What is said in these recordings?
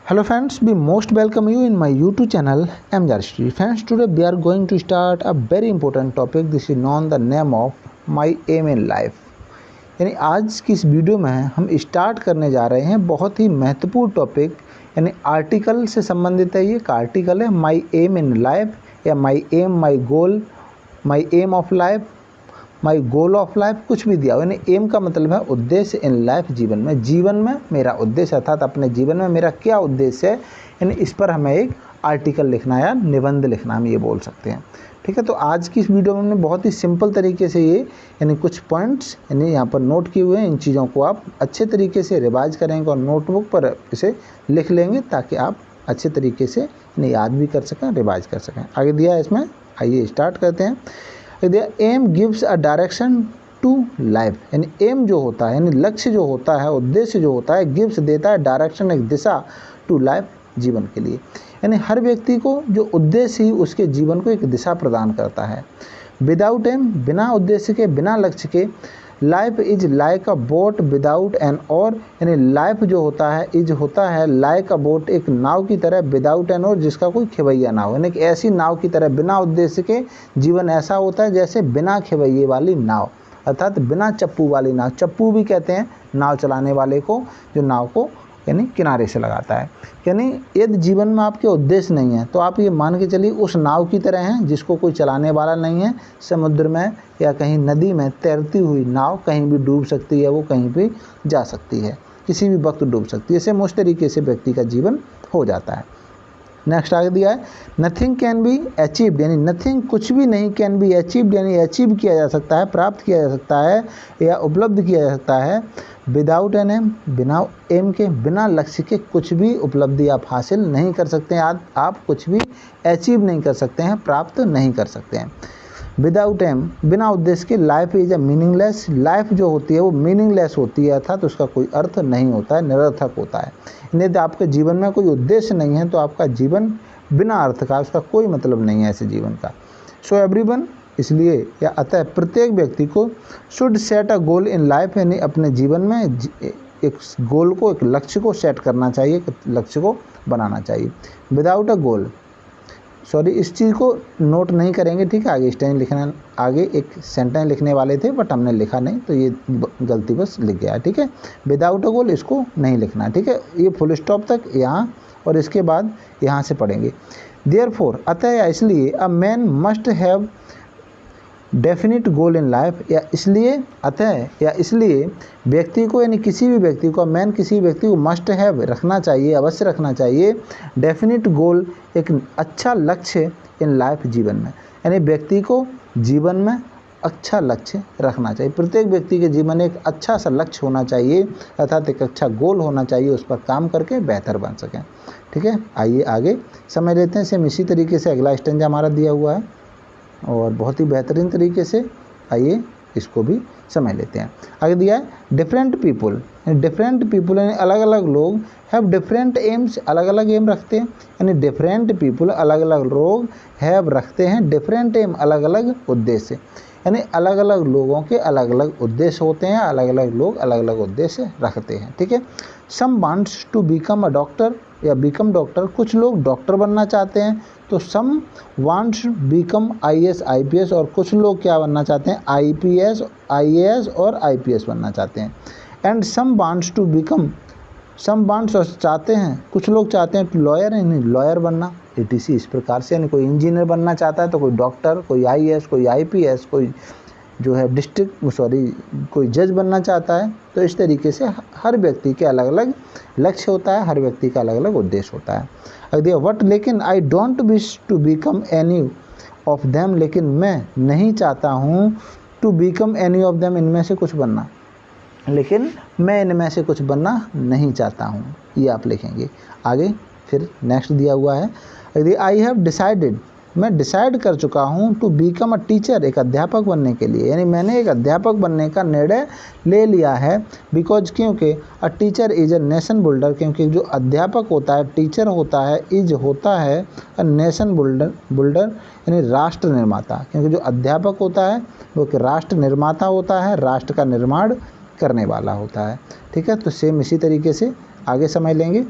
Hello friends, we most welcome you in my YouTube channel MJRST. Friends, today we are going to start a very important topic. This is known the name of my aim in life. यानी आज की इस video में हम start करने जा रहे हैं बहुत ही महत्वपूर्ण टॉपिक, यानी आर्टिकल से संबंधित है। ये एक आर्टिकल है माई एम इन लाइफ या my aim, my goal, my aim of life, my goal of life, कुछ भी दिया हो। यानी एम का मतलब है उद्देश्य इन लाइफ, जीवन में मेरा उद्देश्य, अर्थात अपने जीवन में मेरा क्या उद्देश्य है। यानी इस पर हमें एक आर्टिकल लिखना है या निबंध लिखना, हम ये बोल सकते हैं। ठीक है, तो आज की इस वीडियो में हमने बहुत ही सिंपल तरीके से ये यानी कुछ पॉइंट्स यानी यहाँ पर नोट किए हुए हैं। इन चीज़ों को आप अच्छे तरीके से रिवाइज करेंगे और नोटबुक पर इसे लिख लेंगे ताकि आप अच्छे तरीके से यानी याद भी कर सकें, रिवाइज कर सकें। आगे दिया है इसमें, आइए स्टार्ट करते हैं। Aim gives a direction to life, यानी एम जो होता है यानी लक्ष्य जो होता है, उद्देश्य जो होता है, गिव्स देता है डायरेक्शन, एक दिशा, टू लाइफ, जीवन के लिए। यानी हर व्यक्ति को जो उद्देश्य ही उसके जीवन को एक दिशा प्रदान करता है। विदाउट एम, बिना उद्देश्य के, बिना लक्ष्य के, life is like a boat without an oar, यानी लाइफ जो होता है इज होता है लाइक अ बोट, एक नाव की तरह, विदाउट एन ओर, जिसका कोई खेवैया ना हो। यानी कि ऐसी नाव की तरह, बिना उद्देश्य के जीवन ऐसा होता है जैसे बिना खेवैये वाली नाव, अर्थात बिना चप्पू वाली नाव। चप्पू भी कहते हैं नाव चलाने वाले को, जो नाव को यानी किनारे से लगाता है। यानी यदि जीवन में आपके उद्देश्य नहीं है तो आप ये मान के चलिए उस नाव की तरह हैं जिसको कोई चलाने वाला नहीं है। समुद्र में या कहीं नदी में तैरती हुई नाव कहीं भी डूब सकती है, वो कहीं भी जा सकती है, किसी भी वक्त डूब सकती है। ऐसे उस तरीके से व्यक्ति का जीवन हो जाता है। नेक्स्ट आगे दिया है नथिंग कैन बी अचीव्ड, यानी नथिंग कुछ भी नहीं, कैन बी अचीव्ड यानी अचीव किया जा सकता है, प्राप्त किया जा सकता है या उपलब्ध किया जा सकता है। विदाउट एन एम, बिना एम के, बिना लक्ष्य के कुछ भी उपलब्धि आप हासिल नहीं कर सकते हैं। आप कुछ भी अचीव नहीं कर सकते हैं, प्राप्त नहीं कर सकते हैं। विदाउट एम, बिना उद्देश्य के, life is a meaningless, life जो होती है वो मीनिंगलेस होती है, अर्थात उसका कोई अर्थ नहीं होता है, निरर्थक होता है। यदि आपके जीवन में कोई उद्देश्य नहीं है तो आपका जीवन बिना अर्थ का, उसका कोई मतलब नहीं है ऐसे जीवन का। सो एवरीवन, इसलिए या अतः प्रत्येक व्यक्ति को should set a goal in life, यानी अपने जीवन में एक गोल को, एक लक्ष्य को सेट करना चाहिए, एक लक्ष्य को बनाना चाहिए। विदाउट अ गोल, सॉरी इस चीज़ को नोट नहीं करेंगे, ठीक है। आगे स्टेंस लिखना, आगे एक सेंटेंस लिखने वाले थे बट हमने लिखा नहीं तो ये गलती बस लिख गया, ठीक है। विदाउट अ गोल इसको नहीं लिखना, ठीक है। ये फुल स्टॉप तक यहाँ और इसके बाद यहाँ से पढ़ेंगे। देयरफॉर, अतः या इसलिए, a man must have definite goal in life, या इसलिए, अतः या इसलिए व्यक्ति को, यानी किसी भी व्यक्ति को, मैन किसी व्यक्ति को मस्ट हैव रखना चाहिए, अवश्य रखना चाहिए, डेफिनिट गोल, एक अच्छा लक्ष्य इन लाइफ, जीवन में। यानी व्यक्ति को जीवन में अच्छा लक्ष्य रखना चाहिए। प्रत्येक व्यक्ति के जीवन में एक अच्छा सा लक्ष्य होना चाहिए, अर्थात एक अच्छा गोल होना चाहिए, उस पर काम करके बेहतर बन सकें, ठीक है। आइए आगे समझ लेते हैं। सेम इसी तरीके से अगला स्टेंजा हमारा दिया हुआ है और बहुत ही बेहतरीन तरीके से, आइए इसको भी समझ लेते हैं। आगे दिया है डिफरेंट पीपल, डिफरेंट पीपल यानी अलग अलग लोग, हैव डिफरेंट एम्स, अलग अलग एम रखते हैं। यानी डिफरेंट पीपल, अलग अलग लोग, हैव रखते हैं डिफरेंट एम, अलग अलग उद्देश्य। यानी अलग अलग लोगों के अलग अलग उद्देश्य होते हैं, अलग अलग लोग अलग अलग उद्देश्य रखते हैं, ठीक है। Some wants to become a doctor या बिकम डॉक्टर, कुछ लोग डॉक्टर बनना चाहते हैं, तो some wants become IAS IPS, और कुछ लोग क्या बनना चाहते हैं, IPS IAS और IPS बनना चाहते हैं। And some wants to become, some wants चाहते हैं, कुछ लोग चाहते हैं लॉयर, यानी लॉयर बनना, ETC इस प्रकार से। यानी कोई इंजीनियर बनना चाहता है तो कोई डॉक्टर, कोई IAS, कोई IPS, कोई जो है कोई जज बनना चाहता है। तो इस तरीके से हर व्यक्ति के अलग अलग लक्ष्य होता है, हर व्यक्ति का अलग अलग उद्देश्य होता है। अगर वट, लेकिन I don't wish to become any of them, लेकिन मैं नहीं चाहता हूँ to become any of them, इनमें से कुछ बनना, लेकिन मैं इनमें से कुछ बनना नहीं चाहता हूँ, ये आप लिखेंगे। आगे फिर नेक्स्ट दिया हुआ है, यदि आई हैव डिसाइडेड, मैं डिसाइड कर चुका हूँ टू बिकम अ टीचर, एक अध्यापक बनने के लिए, यानी मैंने एक अध्यापक बनने का निर्णय ले लिया है। बिकॉज, क्योंकि a teacher is a nation builder, क्योंकि जो अध्यापक होता है, टीचर होता है, इज होता है अ नेशन बिल्डर यानी राष्ट्र निर्माता, क्योंकि जो अध्यापक होता है वो एक राष्ट्र निर्माता होता है, राष्ट्र का निर्माण करने वाला होता है, ठीक है। तो सेम इसी तरीके से आगे समझ लेंगे।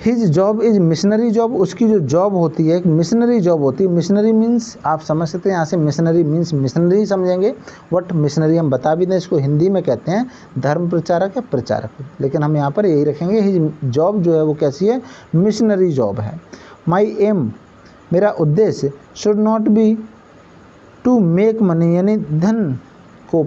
His job is missionary job, उसकी जो जॉब होती है एक मिशनरी जॉब होती है। मिशनरी मीन्स आप समझ सकते हैं, यहाँ से मिशनरी मीन्स मिशनरी समझेंगे। बट मिशनरी हम बता भी दें, इसको हिंदी में कहते हैं धर्म प्रचारक या प्रचारक, लेकिन हम यहाँ पर यही रखेंगे हिज जॉब जो है वो कैसी है, मिशनरी जॉब है। माई एम, मेरा उद्देश्य, should not be to make money, यानी धन को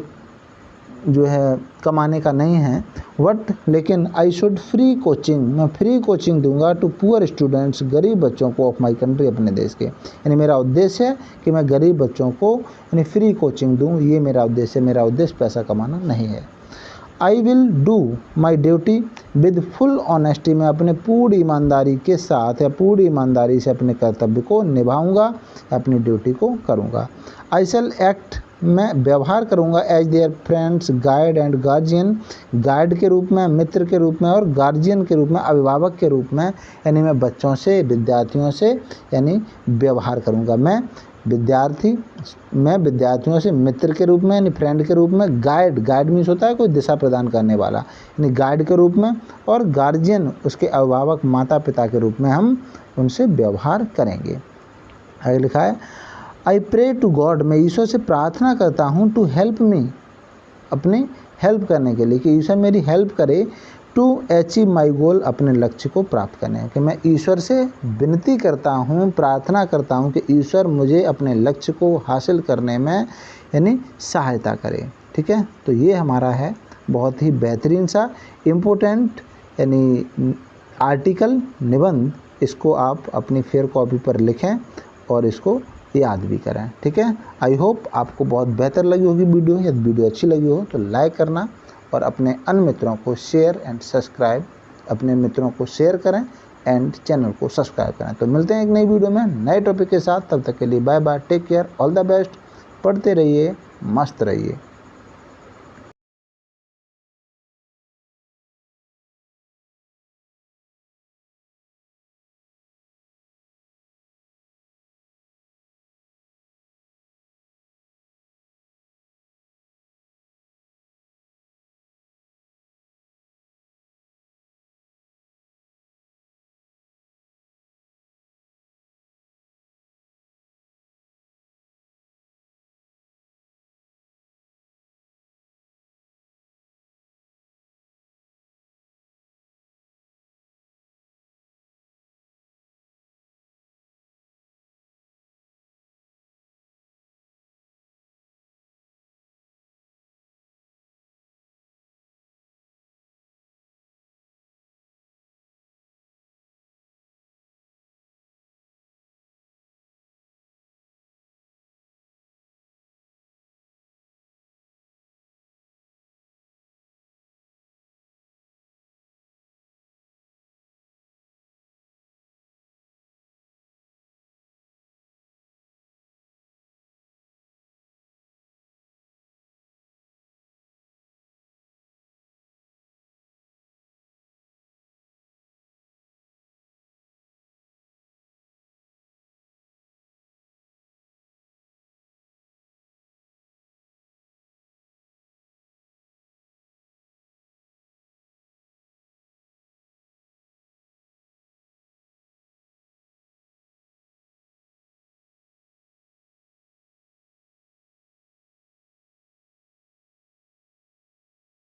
जो है कमाने का नहीं है। वट, लेकिन आई शुड फ्री कोचिंग, मैं फ्री कोचिंग दूंगा टू पुअर स्टूडेंट्स, गरीब बच्चों को ऑफ माई कंट्री, अपने देश के। यानी मेरा उद्देश्य है कि मैं गरीब बच्चों को यानी फ्री कोचिंग दूं, ये मेरा उद्देश्य है। मेरा उद्देश्य पैसा कमाना नहीं है। I will do my duty with full honesty, मैं अपने पूरी ईमानदारी के साथ या पूरी ईमानदारी से अपने कर्तव्य को निभाऊंगा, अपनी ड्यूटी को करूंगा। आई शैल एक्ट, मैं व्यवहार करूंगा as their friends, guide and guardian, guide के रूप में, मित्र के रूप में, और गार्जियन के रूप में, अभिभावक के रूप में। यानी मैं बच्चों से, विद्यार्थियों से यानी व्यवहार करूंगा। मैं विद्यार्थियों से मित्र के रूप में यानी फ्रेंड के रूप में, गाइड मीन्स होता है कोई दिशा प्रदान करने वाला, यानी गाइड के रूप में, और गार्जियन उसके अभिभावक माता पिता के रूप में हम उनसे व्यवहार करेंगे। आगे लिखा है आई प्रे टू गॉड, मैं ईश्वर से प्रार्थना करता हूँ, टू हेल्प मी, अपनी हेल्प करने के लिए, कि ईश्वर मेरी हेल्प करे, टू अचीव माई गोल, अपने लक्ष्य को प्राप्त करने के। मैं ईश्वर से विनती करता हूँ, प्रार्थना करता हूँ कि ईश्वर मुझे अपने लक्ष्य को हासिल करने में यानी सहायता करे। ठीक है, तो ये हमारा है बहुत ही बेहतरीन सा इम्पोर्टेंट यानी आर्टिकल, निबंध। इसको आप अपनी फेयर कॉपी पर लिखें और इसको याद भी करें। ठीक है, आई होप आपको बहुत बेहतर लगी होगी वीडियो। यदि वीडियो अच्छी लगी हो तो लाइक करना और अपने अन्य मित्रों को शेयर एंड सब्सक्राइब, अपने मित्रों को शेयर करें एंड चैनल को सब्सक्राइब करें। तो मिलते हैं एक नई वीडियो में नए टॉपिक के साथ, तब तक के लिए bye bye, take care, all the best, पढ़ते रहिए, मस्त रहिए।